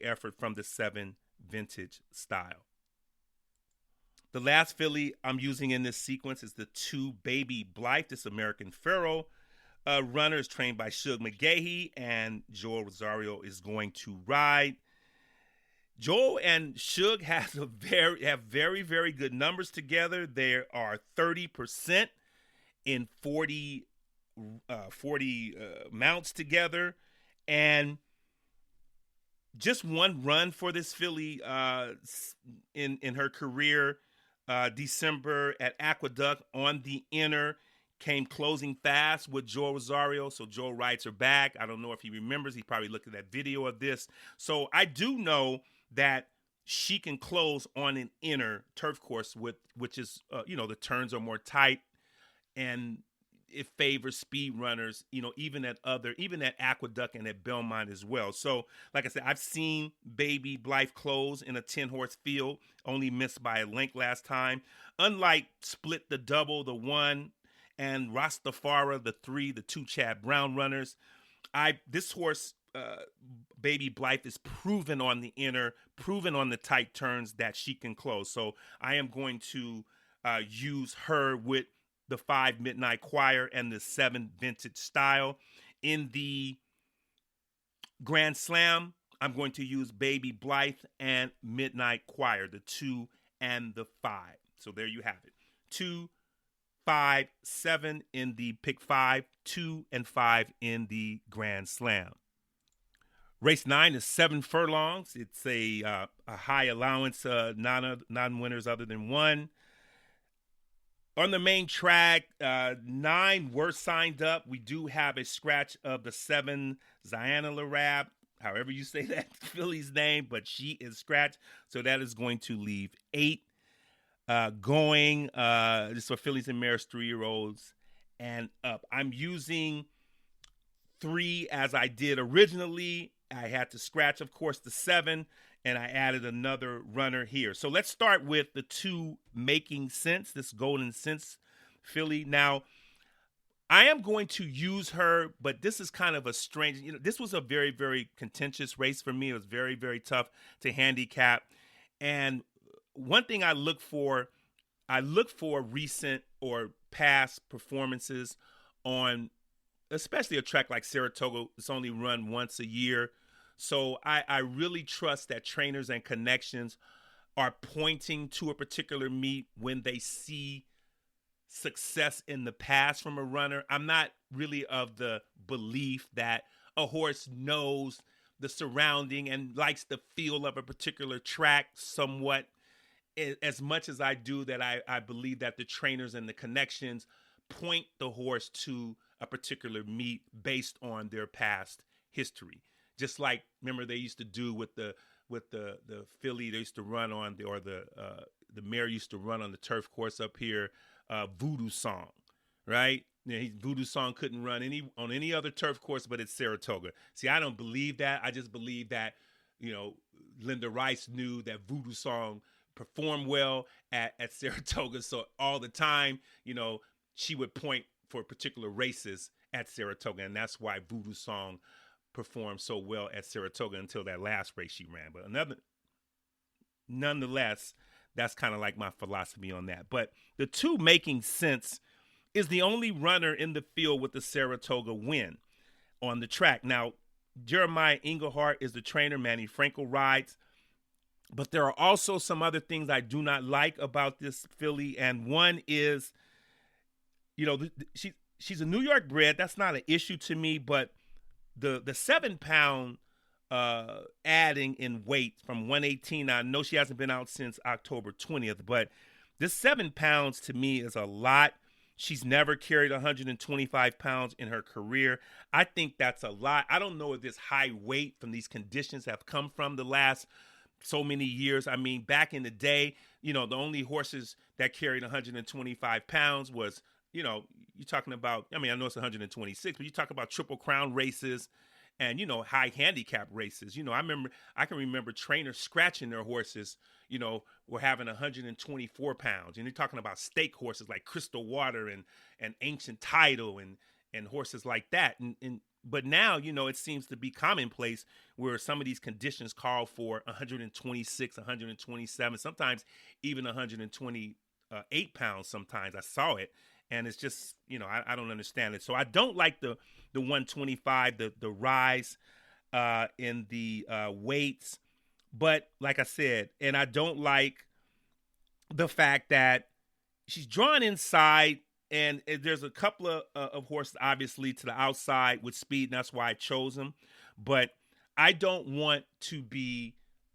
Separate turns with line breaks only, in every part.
effort from the 7 vintage style. The last filly I'm using in this sequence is the 2 Baby Blythe. This American Pharoah runner is trained by Shug McGahee, and Joel Rosario is going to ride. Joel and Shug have very, very good numbers together. There are 30% in 40 mounts together, and just one run for this filly in her career. December at Aqueduct on the inner, came closing fast with Joel Rosario, so Joel rides her back. I don't know if he remembers. He probably looked at that video of this. So I do know that she can close on an inner turf course, which is, the turns are more tight, and it favors speed runners, even at Aqueduct and at Belmont as well. So, like I said, I've seen Baby Blythe close in a 10-horse field, only missed by a length last time. Unlike Split the Double, the 1, and Rastafari, the 3, the 2 Chad Brown runners, this horse, Baby Blythe, is proven on the inner, proven on the tight turns that she can close. So I am going to use her with the 5 Midnight Choir and the 7 Vintage Style. In the Grand Slam, I'm going to use Baby Blythe and Midnight Choir, the 2 and the 5. So there you have it. 2, 5, 7 in the pick 5, 2 and 5 in the Grand Slam. Race 9 is 7 furlongs. It's a high allowance, non-winners other than 1. On the main track, 9 were signed up. We do have a scratch of the 7 Ziana Larab, however you say that filly's name, but she is scratched. So that is going to leave 8 going. This is for fillies and mares, 3-year-olds and up. I'm using 3 as I did originally. I had to scratch, of course, the 7, and I added another runner here. So let's start with the 2 Making Sense, this Golden Sense filly. Now, I am going to use her, but this is kind of a strange, this was a very, very contentious race for me. It was very, very tough to handicap. And one thing I look for recent or past performances on, especially a track like Saratoga. It's only run once a year. So I really trust that trainers and connections are pointing to a particular meet when they see success in the past from a runner. I'm not really of the belief that a horse knows the surrounding and likes the feel of a particular track somewhat as much as I do that I believe that the trainers and the connections point the horse to a particular meet based on their past history. Just like, remember they used to do with the filly they used to run on, the mare used to run on the turf course up here, Voodoo Song, right? Voodoo Song couldn't run on any other turf course but it's Saratoga. See, I don't believe that. I just believe that, Linda Rice knew that Voodoo Song performed well at Saratoga, so all the time, she would point for particular races at Saratoga, and that's why Voodoo Song performed so well at Saratoga until that last race she ran. But nonetheless, that's kind of like my philosophy on that. But the 2 Making Sense is the only runner in the field with the Saratoga win on the track. Now, Jeremiah Englehart is the trainer. Manny Frankel rides. But there are also some other things I do not like about this filly, and one is, she's a New York bred. That's not an issue to me, but the 7-pound adding in weight from 118. I know she hasn't been out since October 20th, but this 7 pounds to me is a lot. She's never carried 125 pounds in her career. I think that's a lot. I don't know if this high weight from these conditions have come from the last so many years. I mean, back in the day, the only horses that carried 125 pounds was, you're talking about, I know it's 126, but you talk about Triple Crown races and, high handicap races. I can remember trainers scratching their horses, were having 124 pounds. And you're talking about stake horses like Crystal Water and Ancient Title and horses like that. And But now, it seems to be commonplace where some of these conditions call for 126, 127, sometimes even 128 pounds. Sometimes I saw it, and it's just, I don't understand it. So I don't like the 125, the rise in the weights. But like I said, and I don't like the fact that she's drawn inside, and there's a couple of horses obviously to the outside with speed, and that's why I chose them. But I don't want to be,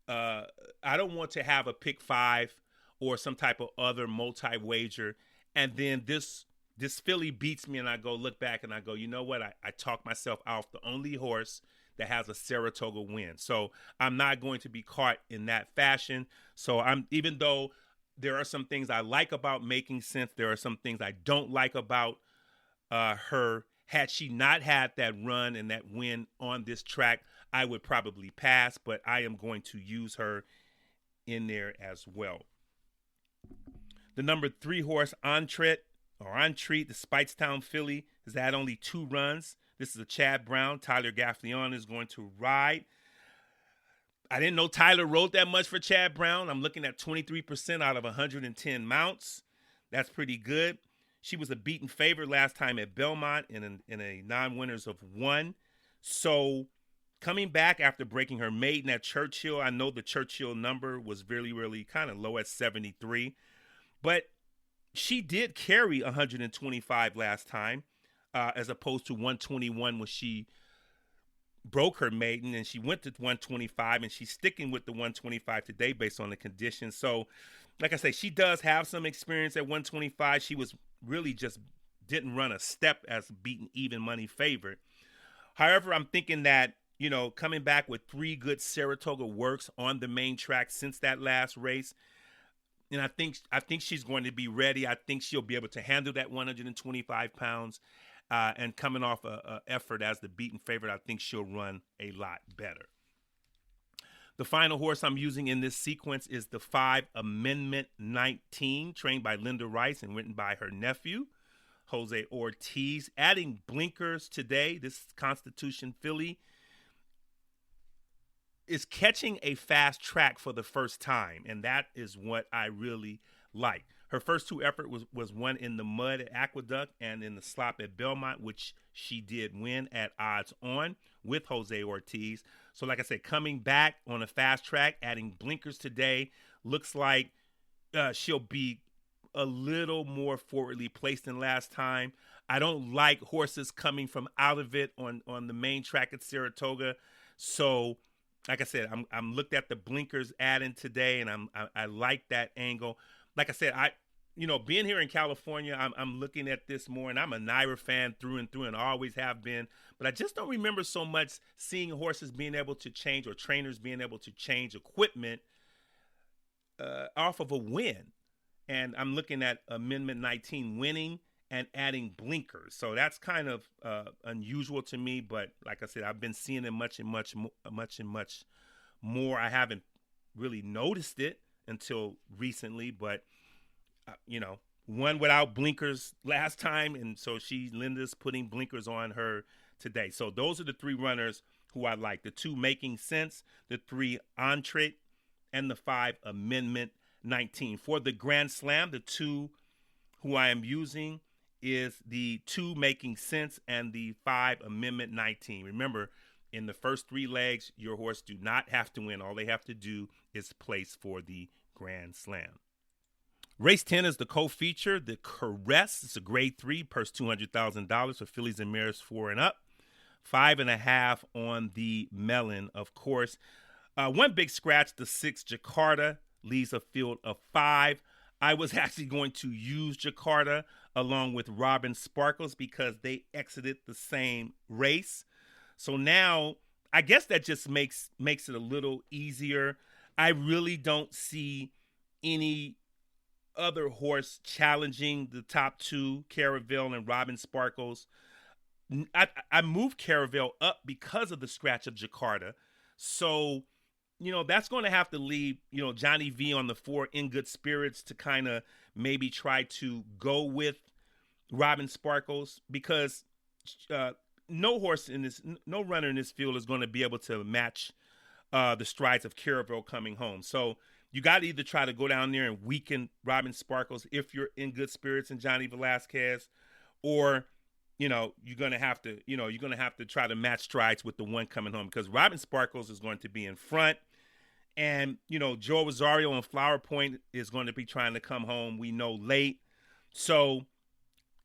I don't want to have a pick five or some type of other multi wager, and then this filly beats me, and I go look back and I go, you know what? I talk myself off the only horse that has a Saratoga win. So I'm not going to be caught in that fashion. So even though there are some things I like about Making Sense, there are some things I don't like about her. Had she not had that run and that win on this track, I would probably pass, but I am going to use her in there as well. The number 3 horse, Entreat, the Speightstown filly, has had only 2 runs. This is a Chad Brown. Tyler Gaffleon is going to ride. I didn't know Tyler rode that much for Chad Brown. I'm looking at 23% out of 110 mounts. That's pretty good. She was a beaten favorite last time at Belmont in a non-winners of 1. So coming back after breaking her maiden at Churchill, I know the Churchill number was really, really kind of low at 73. But she did carry 125 last time, as opposed to 121 when she broke her maiden, and she went to 125, and she's sticking with the 125 today based on the conditions. So, like I say, she does have some experience at 125. She was really just didn't run a step as beaten even money favorite. However, I'm thinking that, coming back with 3 good Saratoga works on the main track since that last race, and I think she's going to be ready. I think she'll be able to handle that 125 pounds. And coming off a effort as the beaten favorite, I think she'll run a lot better. The final horse I'm using in this sequence is the 5 Amendment 19, trained by Linda Rice and written by her nephew, Jose Ortiz. Adding blinkers today, this Constitution filly is catching a fast track for the first time, and that is what I really like. Her first 2 effort was one in the mud at Aqueduct and in the slop at Belmont, which she did win at odds on with Jose Ortiz. So like I said, coming back on a fast track, adding blinkers today, looks like she'll be a little more forwardly placed than last time. I don't like horses coming from out of it on the main track at Saratoga. So like I said, I'm looked at the blinkers adding today, and I like that angle. Like I said, being here in California, I'm looking at this more, and I'm a Naira fan through and through, and always have been. But I just don't remember so much seeing horses being able to change, or trainers being able to change equipment off of a win. And I'm looking at Amendment 19 winning and adding blinkers. So that's kind of unusual to me. But like I said, I've been seeing it much and much more. I haven't really noticed it until recently, but one without blinkers last time, and so Linda's putting blinkers on her today. So those are the 3 runners who I like: the 2 Making Sense, the 3 Entreat, and the 5 Amendment 19. For the Grand Slam, the 2 who I am using is the 2 Making Sense and the 5 Amendment 19. Remember, in the first 3 legs, your horse do not have to win. All they have to do is place for the Grand Slam. Race 10 is the co-feature, the Caress. It's a grade 3, purse $200,000 for fillies and mares 4 and up. 5.5 on the Melon, of course. One big scratch, the 6 Jakarta, leaves a field of 5. I was actually going to use Jakarta along with Robin Sparkles because they exited the same race. So now, I guess that just makes it a little easier. I really don't see any other horse challenging the top 2, Caravel and Robin Sparkles. I moved Caravel up because of the scratch of Jakarta. So, that's going to have to leave, Johnny V on the 4 In Good Spirits to kind of maybe try to go with Robin Sparkles, because no horse in this, no runner in this field is going to be able to match the strides of Caravel coming home. So you got to either try to go down there and weaken Robin Sparkles if you're in good spirits and Johnny Velasquez, or you're gonna have to try to match strides with the one coming home, because Robin Sparkles is going to be in front, and Joe Rosario and Flower Point is going to be trying to come home. We know late, so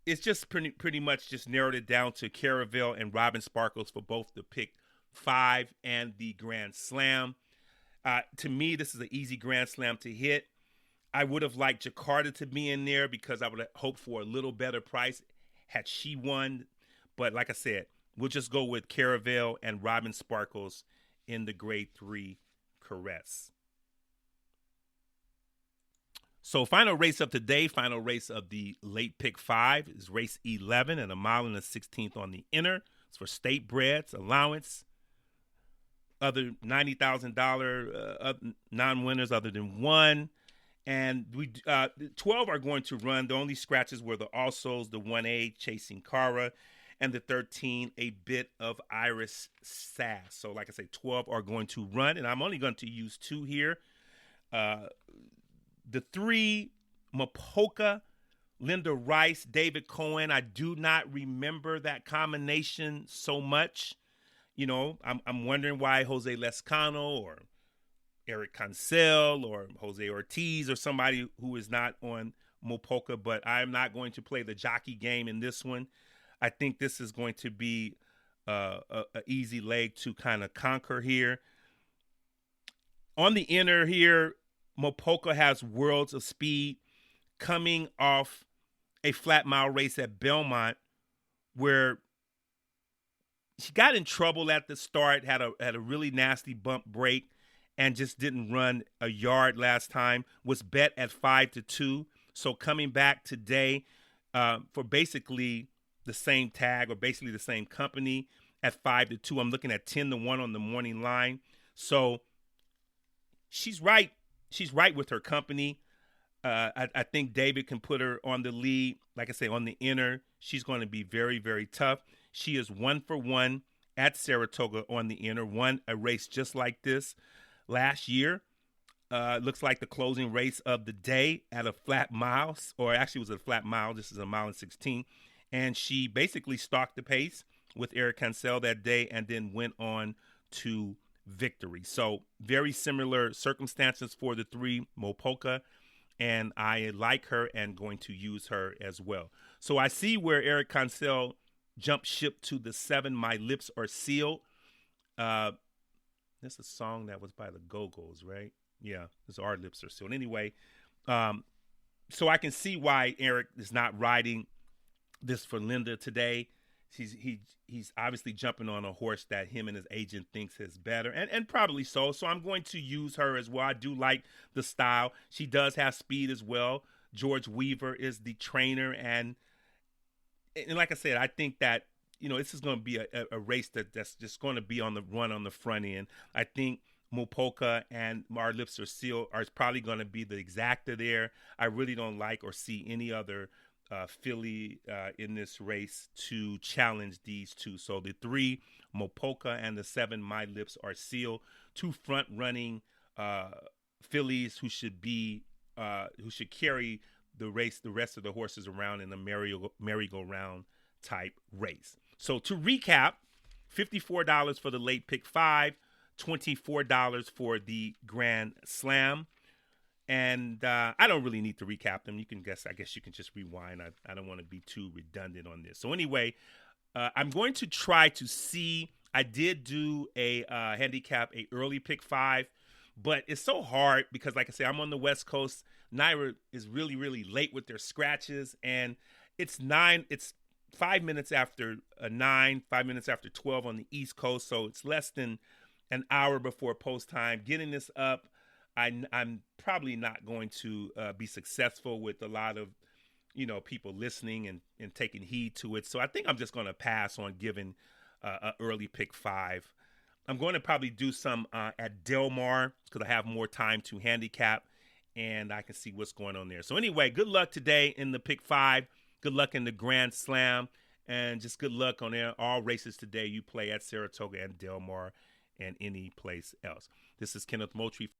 it's just pretty much just narrowed it down to Caravel and Robin Sparkles for both the pick 5 and the Grand Slam. To me, this is an easy Grand Slam to hit. I would have liked Jakarta to be in there because I would have hoped for a little better price had she won. But like I said, we'll just go with Caravel and Robin Sparkles in the grade 3 Caress. So final race of today, final race of the late pick 5 is race 11 and a mile and a 16th on the inner. It's for state breds, allowance. Other $90,000 non-winners other than one. And 12 are going to run. The only scratches were the Alsos, the 1A, Chasing Cara, and the 13, A Bit of Iris Sass. So like I say, 12 are going to run, and I'm only going to use 2 here. The 3, Mapoka, Linda Rice, David Cohen. I do not remember that combination so much. I'm wondering why Jose Lescano or Eric Cancel or Jose Ortiz or somebody who is not on Mopoka, but I'm not going to play the jockey game in this one. I think this is going to be a easy leg to kind of conquer here. On the inner here, Mopoka has Worlds of Speed coming off a flat mile race at Belmont where she got in trouble at the start, had a really nasty bump break, and just didn't run a yard last time. Was bet at 5-2. So coming back today for basically the same tag or basically the same company at 5-2. I'm looking at 10-1 on the morning line. So she's right. She's right with her company. I think David can put her on the lead. Like I say, on the inner, she's going to be very, very tough. She is 1-for-1 at Saratoga on the inner. Won a race just like this last year. Looks like the closing race of the day at a flat mile, or actually it was a flat mile. This is a mile and 16. And she basically stalked the pace with Eric Cancel that day and then went on to victory. So very similar circumstances for the 3, Mopoka, and I like her and going to use her as well. So I see where Eric Cancel jumped ship to the 7, My Lips Are Sealed. That's a song that was by the Go-Go's, right? Yeah, it's Our Lips Are Sealed. Anyway, so I can see why Eric is not riding this for Linda today. He's obviously jumping on a horse that him and his agent thinks is better, and probably so. So I'm going to use her as well. I do like the style. She does have speed as well. George Weaver is the trainer, and like I said, I think that this is going to be a race that's just going to be on the run on the front end. I think Mopoka and Our Lips Are Sealed are probably going to be the exacta there. I really don't like or see any other filly in this race to challenge these two. So the 3, Mopoka, and the 7, My Lips Are Sealed, 2 front running fillies who should carry the rest of the horses around in a merry-go-round type race. So to recap, $54 for the late pick 5, $24 for the Grand Slam. And I don't really need to recap them. I guess you can just rewind. I don't want to be too redundant on this. So anyway, I'm going to try to see. I did do a handicap, a early pick 5, but it's so hard because, like I said, I'm on the West Coast. Naira is really, really late with their scratches, and it's 5 minutes after 9, 5 minutes after 12 on the East Coast. So it's less than an hour before post time. Getting this up, I'm probably not going to be successful with a lot of, people listening and taking heed to it. So I think I'm just going to pass on giving an early pick 5. I'm going to probably do some at Del Mar because I have more time to handicap and I can see what's going on there. So anyway, good luck today in the pick 5. Good luck in the Grand Slam. and just good luck on all races today you play at Saratoga and Del Mar and any place else. This is Kenneth Moultrie.